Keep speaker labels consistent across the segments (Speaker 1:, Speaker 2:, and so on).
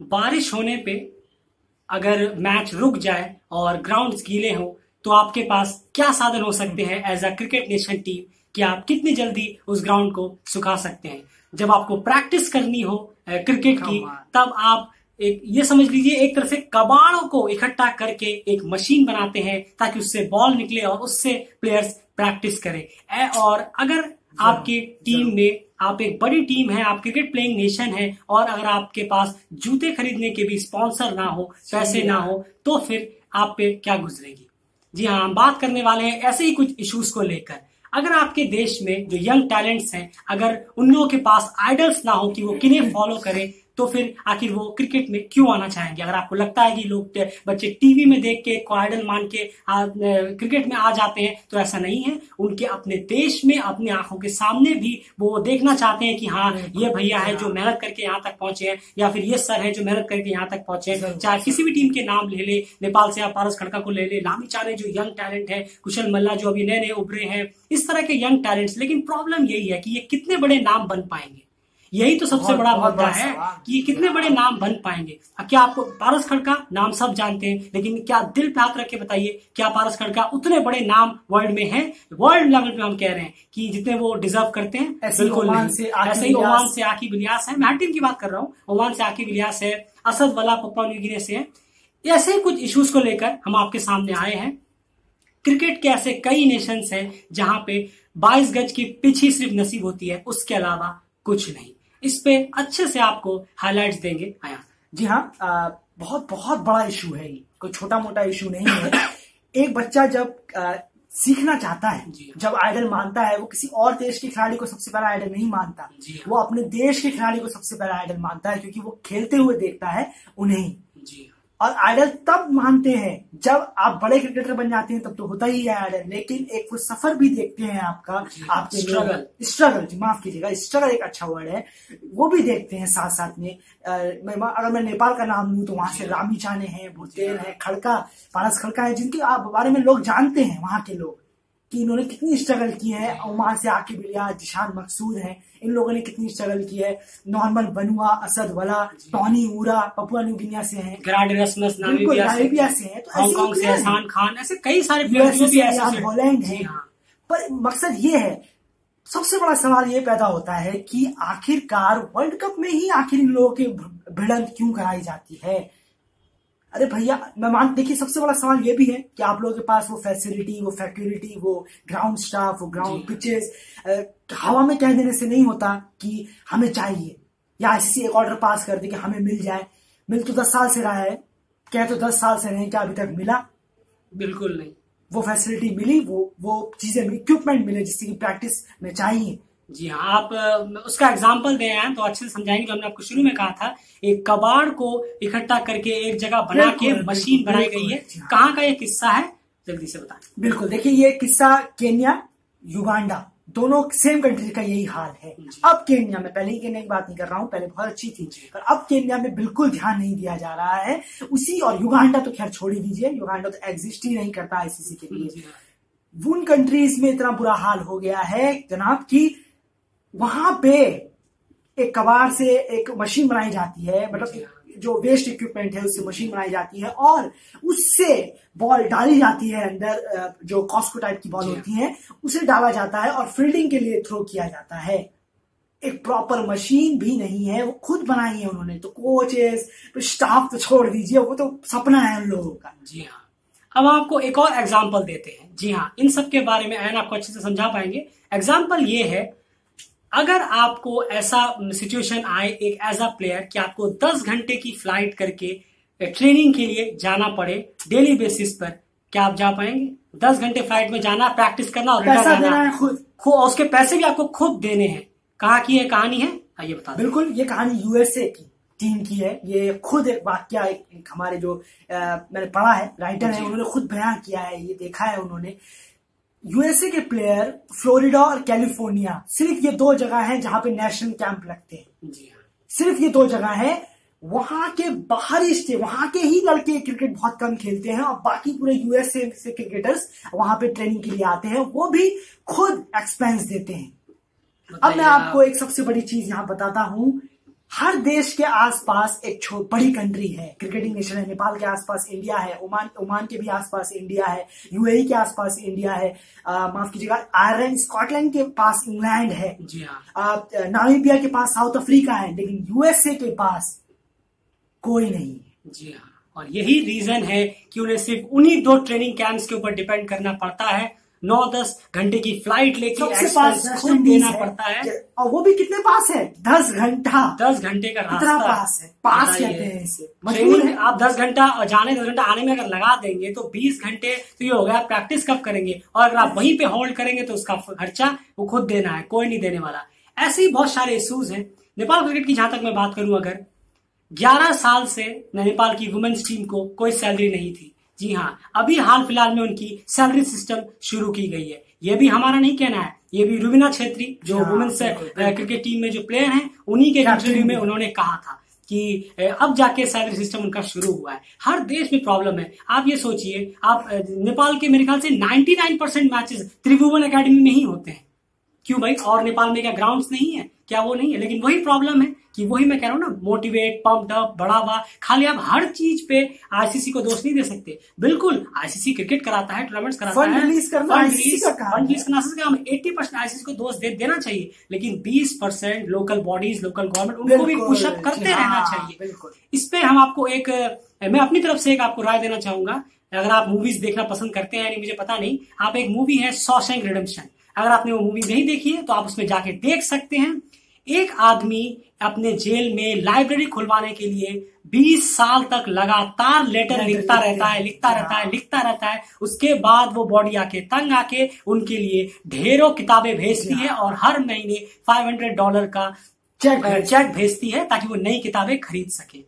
Speaker 1: बारिश होने पे अगर मैच रुक जाए और ग्राउंड्स गीले हो तो आपके पास क्या साधन हो सकते हैं as a cricket nation team कि आप कितनी जल्दी उस ग्राउंड को सुखा सकते हैं। जब आपको प्रैक्टिस करनी हो क्रिकेट की, तब आप एक ये समझ लीजिए एक तरह से कबाड़ों को इकट्ठा करके एक मशीन बनाते हैं ताकि उससे बॉल निकले और उससे प्लेयर्स प्रैक्टिस करें। और अगर आपकी टीम में आप एक बड़ी टीम है, आप क्रिकेट प्लेइंग नेशन है, और अगर आपके पास जूते खरीदने के भी स्पॉन्सर ना हो, पैसे ना हो, तो फिर आप पे क्या गुजरेगी। जी हाँ, हम बात करने वाले हैं ऐसे ही कुछ इश्यूज को लेकर। अगर आपके देश में जो यंग टैलेंट्स हैं, अगर उन लोगों के पास आइडल्स ना हो कि वो किन्हें फॉलो करें, तो फिर आखिर वो क्रिकेट में क्यों आना चाहेंगे। अगर आपको लगता है कि लोग बच्चे टीवी में देख के को आइडल मान के क्रिकेट में आ जाते हैं, तो ऐसा नहीं है। उनके अपने देश में अपनी आंखों के सामने भी वो देखना चाहते हैं कि हाँ, ये भैया है जो मेहनत करके यहाँ तक पहुंचे हैं, या फिर ये सर है जो मेहनत करके यहाँ तक पहुंचे हैं। चाहे किसी भी टीम के नाम ले ले, नेपाल से आप पारस खड़का को ले ले, लामी जो यंग टैलेंट है, कुशल मल्ला जो अभी नए नए उभरे हैं, इस तरह के यंग टैलेंट्स। लेकिन प्रॉब्लम यही है कि ये कितने बड़े नाम बन पाएंगे। यही तो सबसे बड़ा मुद्दा है कि ये कितने बड़े नाम बन पाएंगे। अब क्या आपको पारस खड़का नाम सब जानते हैं, लेकिन क्या दिल पे हाथ रख के बताइए, क्या पारस खड़का उतने बड़े नाम वर्ल्ड में हैं? वर्ल्ड लेवल पे हम कह रहे हैं कि जितने वो डिजर्व करते हैं? बिल्कुल नहीं। ऐसे ही ओमान से आकिब इलियास है, मैं हर टीम की बात कर रहा हूँ। ओमान से आकिब इलियास है, असद वला पप्पा न्यू गिनी से है। ऐसे ही कुछ इश्यूज को लेकर हम आपके सामने आए हैं। क्रिकेट के ऐसे कई नेशंस हैं जहां पे 22 गज की पिच ही सिर्फ नसीब होती है, उसके अलावा कुछ नहीं। इस पे अच्छे से आपको हाइलाइट्स देंगे आया।
Speaker 2: जी हाँ, बहुत बहुत बड़ा इशू है ये, कोई छोटा मोटा इशू नहीं है। एक बच्चा जब सीखना चाहता है, जब आइडल मानता है, वो किसी और देश के खिलाड़ी को सबसे पहला आइडल नहीं मानता, वो अपने देश के खिलाड़ी को सबसे पहला आइडल मानता है, क्योंकि वो खेलते हुए देखता है उन्हें। और आइडल तब मानते हैं जब आप बड़े क्रिकेटर बन जाते हैं, तब तो होता ही है आइडल। लेकिन एक वो सफर भी देखते हैं आपका, आपके स्ट्रगल, माफ कीजिएगा, स्ट्रगल एक अच्छा वर्ड है, वो भी देखते हैं साथ साथ में। अगर मैं नेपाल का नाम लूं तो वहां से रामी चाने हैं, भुटेन है, खड़का, पारस खड़का है, जिनके बारे में लोग जानते हैं, वहां के लोग, कि इन्होंने कितनी स्ट्रगल की है। ओमान से आकिब इलियास, जिशान मकसूद हैं, इन लोगों ने कितनी स्ट्रगल की है। नॉर्मन बनुआ, असद वला, टॉनी ऊरा पपुआ न्यू गिनिया से हैं, नामीबिया से हैं, तो
Speaker 1: हांगकांग से हसन खान, ऐसे कई सारे
Speaker 2: हॉलैंड है। पर मकसद ये है, सबसे बड़ा सवाल ये पैदा होता है कि आखिरकार वर्ल्ड कप में ही आखिर इन लोगों की भिड़ंत क्यों कराई जाती है। अरे भैया, देखिए, सबसे बड़ा सवाल ये भी है कि आप लोगों के पास वो फैसिलिटी, वो फैकल्टी, वो ग्राउंड स्टाफ, वो ग्राउंड पिचेस हवा में कह देने से नहीं होता कि हमें चाहिए, या ऐसी एक ऑर्डर पास कर दे कि हमें मिल जाए। मिल तो 10 साल से रहा है, क्या तो 10 साल से नहीं, क्या अभी तक मिला?
Speaker 1: बिल्कुल नहीं।
Speaker 2: वो फैसिलिटी मिली, वो चीजें मिली, इक्विपमेंट मिले जिससे कि प्रैक्टिस में चाहिए।
Speaker 1: जी हाँ, आप उसका एग्जाम्पल दे हैं तो अच्छे से समझाएंगे। जो हमने आपको शुरू में कहा था, एक कबाड़ को इकट्ठा करके एक जगह बना के मशीन बनाई गई है। कहाँ का ये किस्सा है, जल्दी से बताएं।
Speaker 2: बिल्कुल, देखिए, ये किस्सा केन्या, युगांडा, दोनों सेम कंट्री का यही हाल है। अब केन्या में, पहले ही केन्या की बात नहीं कर रहा हूँ, पहले बहुत अच्छी थी, पर अब केन्या में बिल्कुल ध्यान नहीं दिया जा रहा है उसी। और युगांडा तो खैर छोड़ ही दीजिए, युगांडा तो एग्जिस्ट ही नहीं करता आईसीसी के लिए। उन कंट्रीज में इतना बुरा हाल हो गया है जनाब कि वहां पे एक कबाड़ से एक मशीन बनाई जाती है, मतलब जो वेस्ट इक्विपमेंट है उससे मशीन बनाई जाती है, और उससे बॉल डाली जाती है अंदर, जो कॉस्को टाइप की बॉल होती है, उसे डाला जाता है और फील्डिंग के लिए थ्रो किया जाता है। एक प्रॉपर मशीन भी नहीं है, वो खुद बनाई है उन्होंने। तो कोचेस, स्टाफ तो छोड़ दीजिए, वो तो सपना है उन लोगों का।
Speaker 1: जी हाँ, अब आपको एक और एग्जाम्पल देते हैं। जी हाँ, इन सब के बारे में एन आपको अच्छे से समझा पाएंगे। एग्जाम्पल ये है, अगर आपको ऐसा सिचुएशन आए एक एज अ प्लेयर कि आपको 10 घंटे की फ्लाइट करके ट्रेनिंग के लिए जाना पड़े डेली बेसिस पर, क्या आप जा पाएंगे? 10 घंटे फ्लाइट में जाना, प्रैक्टिस करना और
Speaker 2: पैसा देना है खुद,
Speaker 1: उसके पैसे भी आपको खुद देने हैं। कहाँ की है कहानी है, आइए बता।
Speaker 2: बिल्कुल, ये कहानी यूएसए की टीम की है। ये खुद एक वाक्य, एक हमारे जो मैंने पढ़ा है, राइटर है, उन्होंने खुद बयान किया है, ये देखा है उन्होंने। यूएसए के प्लेयर फ्लोरिडा और कैलिफोर्निया, सिर्फ ये 2 जगह हैं जहां पे नेशनल कैंप लगते हैं। सिर्फ ये 2 जगह हैं। वहां के बाहरी स्टेट, वहां के ही लड़के क्रिकेट बहुत कम खेलते हैं, और बाकी पूरे यूएसए से क्रिकेटर्स वहां पे ट्रेनिंग के लिए आते हैं, वो भी खुद एक्सपेंस देते हैं। अब मैं आपको एक सबसे बड़ी चीज यहां बताता हूं हर देश के आसपास एक बड़ी कंट्री है, क्रिकेटिंग नेशन है। नेपाल के आसपास इंडिया है, ओमान के भी आसपास इंडिया है, यूएई के आसपास इंडिया है, माफ कीजिएगा आयरलैंड स्कॉटलैंड के पास इंग्लैंड है,
Speaker 1: जी हाँ,
Speaker 2: नामीबिया के पास साउथ अफ्रीका है, लेकिन यूएसए के पास कोई नहीं।
Speaker 1: जी हाँ, और यही रीजन है कि उन्हें सिर्फ उन्हीं 2 ट्रेनिंग कैंप्स के ऊपर डिपेंड करना पड़ता है। 9-10 घंटे की फ्लाइट लेके खुद देना पड़ता है,
Speaker 2: और वो भी कितने पास है? 10 घंटा,
Speaker 1: 10 घंटे का
Speaker 2: रास्ता पास है। पास कहते हैं इसे, मजबूर है।
Speaker 1: आप 10 घंटा और जाने 10 घंटा आने में अगर लगा देंगे तो 20 घंटे तो ये हो गया। प्रैक्टिस कब करेंगे? और अगर आप वहीं पे होल्ड करेंगे तो उसका खर्चा वो खुद देना है, कोई नहीं देने वाला। ऐसे ही बहुत सारे इश्यूज हैं। नेपाल क्रिकेट की जहां तक मैं बात करूं, अगर 11 साल से नेपाल की वुमेन्स टीम को कोई सैलरी नहीं थी। जी हाँ, अभी हाल फिलहाल में उनकी सैलरी सिस्टम शुरू की गई है। ये भी हमारा नहीं कहना है, ये भी रुबीना छेत्री जो वुमेन्स क्रिकेट टीम में जो प्लेयर हैं उन्हीं के इंटरव्यू में उन्होंने कहा था कि अब जाके सैलरी सिस्टम उनका शुरू हुआ है। हर देश में प्रॉब्लम है। आप ये सोचिए, आप नेपाल के मेरे ख्याल से 99% मैचेस त्रिभुवन एकेडमी में ही होते हैं। क्यों भाई? और नेपाल में क्या ग्राउंड्स नहीं है? क्या वो नहीं है? लेकिन वही प्रॉब्लम है कि वही मैं कह रहा हूं ना, मोटिवेट, पंप्ड अप, बढ़ावा। खाली आप हर चीज पे आईसीसी को दोष नहीं दे सकते। बिल्कुल आईसीसी क्रिकेट कराता है, टूर्नामेंट्स कराता है,
Speaker 2: फंड रिलीज करना आईसीसी का काम है।
Speaker 1: 80% आईसीसी को दोष देना चाहिए, लेकिन 20% लोकल बॉडीज, लोकल गवर्नमेंट, उनको भी पुशअप करते रहना चाहिए। इस पे हम आपको मैं अपनी तरफ से एक आपको राय देना चाहूंगा। अगर आप मूवीज देखना पसंद करते हैं, मुझे पता नहीं, आप एक मूवी है शॉशैंक रिडेम्पशन, अगर आपने वो मूवी नहीं देखी है तो आप उसमें जाके देख सकते हैं। एक आदमी अपने जेल में लाइब्रेरी खुलवाने के लिए 20 साल तक लगातार लेटर लिखता रहता है। उसके बाद वो बॉडी आके तंग आके उनके लिए ढेरों किताबें भेजती है और हर महीने $500 का चेक भेजती है ताकि वो नई किताबें खरीद सके।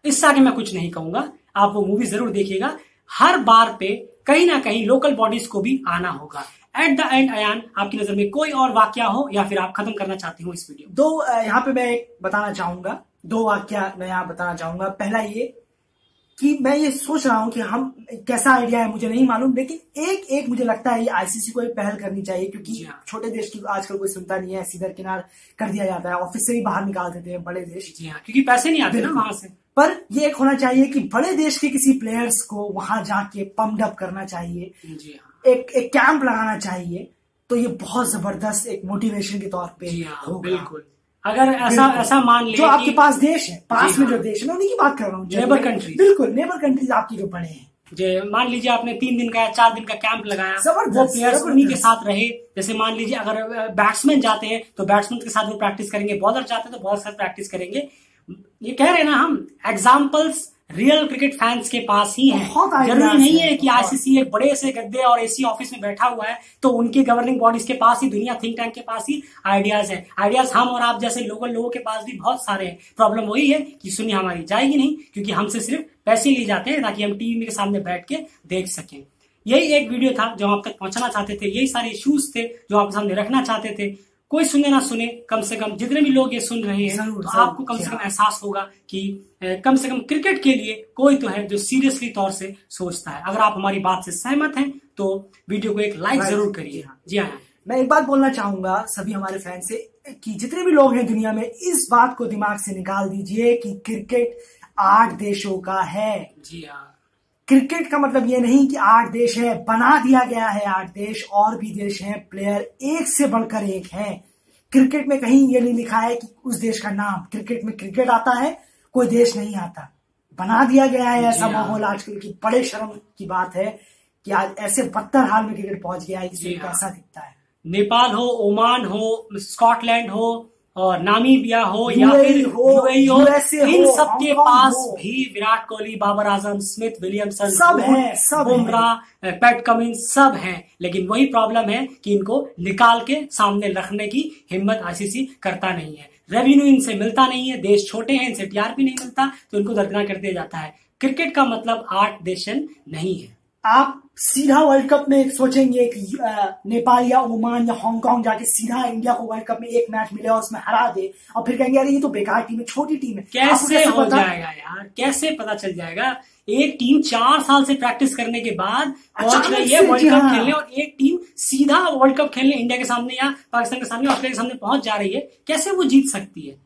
Speaker 1: इससे आगे मैं कुछ नहीं कहूंगा, आप वो मूवी जरूर देखिएगा। हर बार पे कहीं ना कहीं लोकल बॉडीज को भी आना होगा। एट द एंड अयान, आपकी नजर में कोई और वाक्य हो या फिर आप खत्म करना चाहते हो इस वीडियो?
Speaker 2: यहाँ पे मैं एक बताना चाहूंगा, 2 वाक्य मैं यहाँ बताना चाहूंगा। पहला ये कि मैं ये सोच रहा हूँ कि हम कैसा आइडिया है मुझे नहीं मालूम, लेकिन एक मुझे लगता है ये आईसीसी को एक पहल करनी चाहिए, क्योंकि छोटे देश की आजकल कोई सुनता नहीं है, सीधर किनार कर दिया जाता है, ऑफिस से ही बाहर निकाल देते हैं बड़े देश।
Speaker 1: जी हाँ, क्योंकि पैसे नहीं आते ना वहां से।
Speaker 2: पर ये एक होना चाहिए कि बड़े देश के किसी प्लेयर्स को वहां जाके पम्प अप करना चाहिए।
Speaker 1: जी हाँ,
Speaker 2: एक कैंप लगाना चाहिए, तो ये बहुत जबरदस्त एक मोटिवेशन के तौर पे होगा।
Speaker 1: बिल्कुल। अगर ऐसा मान ले
Speaker 2: जो आपके पास देश है, पास में जो देश है उन्हीं की बात कर रहा हूँ,
Speaker 1: नेबर कंट्री।
Speaker 2: बिल्कुल, नेबर कंट्रीज आपकी जो बड़े हैं।
Speaker 1: मान लीजिए आपने 3 दिन का या 4 दिन का कैंप लगाया, वो प्लेयर्स उन्हीं के साथ रहे। जैसे मान लीजिए अगर बैट्समैन जाते हैं तो बैट्समैन के साथ वो प्रैक्टिस करेंगे, बॉलर जाते हैं तो बॉलर के साथ प्रैक्टिस करेंगे। ये कह रहे हैं ना हम, एग्जाम्पल्स रियल क्रिकेट फैंस के पास ही है। जरूरी नहीं है कि आईसीसी एक बड़े से गद्दे और एसी ऑफिस में बैठा हुआ है तो उनके गवर्निंग बॉडीज के पास ही, दुनिया थिंक टैंक के पास ही आइडियाज है। आइडियाज हम और आप जैसे लोगों के पास भी बहुत सारे हैं। प्रॉब्लम वही है कि सुनिए हमारी जाएगी नहीं, क्योंकि हमसे सिर्फ पैसे लिए जाते हैं ताकि हम टीवी के सामने बैठ के देख सकें। यही एक वीडियो था जो हम आप तक पहुंचाना चाहते थे। यही सारे इश्यूज थे जो आपके सामने रखना चाहते थे। कोई सुने ना सुने, कम से कम जितने भी लोग ये सुन रहे हैं तो आपको कम से कम एहसास होगा कि कम से कम क्रिकेट के लिए कोई तो है जो सीरियसली तौर से सोचता है। अगर आप हमारी बात से सहमत हैं तो वीडियो को एक लाइक जरूर करिए। जी हाँ,
Speaker 2: मैं एक बात बोलना चाहूंगा सभी हमारे फैन से कि जितने भी लोग हैं दुनिया में, इस बात को दिमाग से निकाल दीजिए कि क्रिकेट 8 देशों का है।
Speaker 1: जी हाँ,
Speaker 2: क्रिकेट का मतलब ये नहीं कि 8 देश है, बना दिया गया है 8 देश, और भी देश हैं, प्लेयर एक से बढ़कर एक है। क्रिकेट में कहीं ये नहीं लिखा है कि उस देश का नाम, क्रिकेट में क्रिकेट आता है, कोई देश नहीं आता। बना दिया गया है ऐसा माहौल आजकल की। बड़े शर्म की बात है कि आज ऐसे बदतर हाल में क्रिकेट पहुंच गया है, इसलिए ऐसा दिखता है।
Speaker 1: नेपाल हो, ओमान हो, स्कॉटलैंड हो और नामीबिया हो या फिर यूएई हो, इन सब के पास भी विराट कोहली, बाबर आजम, स्मिथ, विलियमसन,
Speaker 2: सब हैं,
Speaker 1: बुमराह, पैट कमिंस सब हैं। लेकिन वही प्रॉब्लम है कि इनको निकाल के सामने रखने की हिम्मत आईसीसी करता नहीं है। रेवेन्यू इनसे मिलता नहीं है, देश छोटे हैं, इनसे टीआरपी नहीं मिलता तो इनको दरकिनार कर दिया जाता है। क्रिकेट का मतलब 8 देशन नहीं है।
Speaker 2: आप सीधा वर्ल्ड कप में सोचेंगे कि नेपाल या ओमान या हांगकांग जाके सीधा इंडिया को वर्ल्ड कप में एक मैच मिले और उसमें हरा दे, और फिर कहेंगे अरे ये तो बेकार टीम है, छोटी टीम है।
Speaker 1: कैसे हो जाएगा यार? कैसे पता चल जाएगा? एक टीम 4 साल से प्रैक्टिस करने के बाद पहुंच रही है वर्ल्ड कप खेलने, और एक टीम सीधा वर्ल्ड कप खेलने इंडिया के सामने या पाकिस्तान के सामने, ऑस्ट्रेलिया के सामने पहुंच जा रही है। कैसे वो जीत सकती है?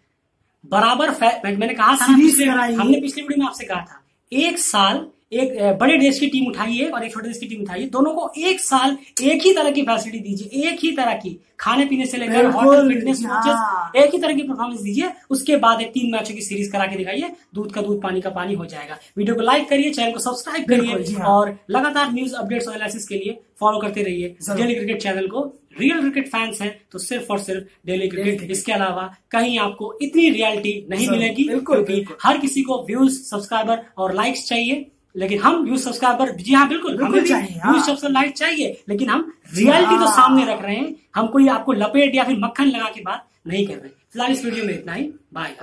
Speaker 1: बराबर मैंने कहा था हमने पिछले वीडियो में आपसे कहा था, एक साल एक बड़े देश की टीम उठाइए और एक छोटे देश की टीम उठाइए, दोनों को एक साल एक ही तरह की फैसिलिटी दीजिए, एक ही तरह की खाने पीने से लेकर होटल फिटनेस कोचेस, एक ही तरह की परफॉर्मेंस दीजिए। उसके बाद एक 3 मैचों की सीरीज करा के दिखाइए, दूध का दूध पानी का पानी हो जाएगा। वीडियो को लाइक करिए, चैनल को सब्सक्राइब करिए और लगातार न्यूज अपडेट्स और एनालिसिस के लिए फॉलो करते रहिए डेली क्रिकेट चैनल को। रियल क्रिकेट फैंस हैं तो सिर्फ और सिर्फ डेली क्रिकेट, इसके अलावा कहीं आपको इतनी रियलिटी नहीं मिलेगी, क्योंकि हर किसी को व्यूज, सब्सक्राइबर और लाइक्स चाहिए, लेकिन हम व्यूज सब्सक्राइबर, जी हाँ बिल्कुल हमें भी व्यूज सब्सक्राइबर लाइक चाहिए, लेकिन हम रियलिटी तो सामने रख रहे हैं, हम कोई आपको लपेट या फिर मक्खन लगा के बात नहीं कर रहे। फिलहाल इस वीडियो में इतना ही, बाय।